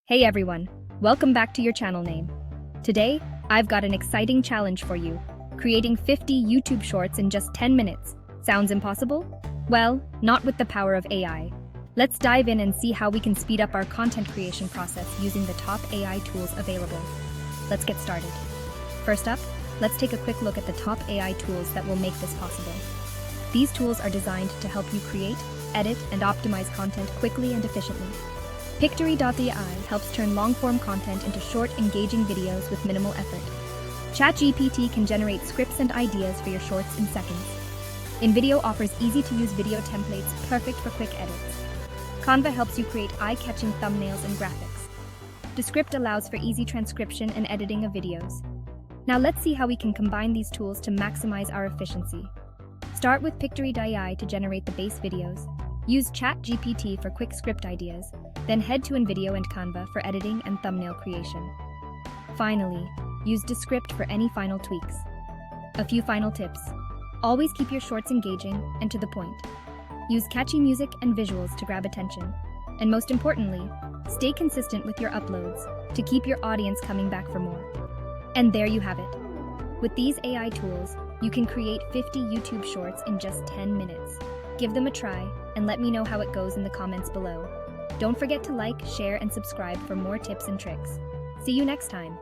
Hey everyone, welcome back to your channel name. Today, I've got an exciting challenge for you. Creating 50 YouTube shorts in just 10 minutes. Sounds impossible? Well, not with the power of AI. Let's dive in and see how we can speed up our content creation process using the top AI tools available. Let's get started. First up, let's take a quick look at the top AI tools that will make this possible. These tools are designed to help you create, edit, and optimize content quickly and efficiently. Pictory.ai helps turn long-form content into short, engaging videos with minimal effort. ChatGPT can generate scripts and ideas for your shorts in seconds. InVideo offers easy-to-use video templates perfect for quick edits. Canva helps you create eye-catching thumbnails and graphics. Descript allows for easy transcription and editing of videos. Now let's see how we can combine these tools to maximize our efficiency. Start with Pictory.ai to generate the base videos. Use ChatGPT for quick script ideas, then head to InVideo and Canva for editing and thumbnail creation. Finally, use Descript for any final tweaks. A few final tips. Always keep your shorts engaging and to the point. Use catchy music and visuals to grab attention. And most importantly, stay consistent with your uploads to keep your audience coming back for more. And there you have it. With these AI tools, you can create 50 YouTube shorts in just 10 minutes. Give them a try and let me know how it goes in the comments below. Don't forget to like, share, and subscribe for more tips and tricks. See you next time.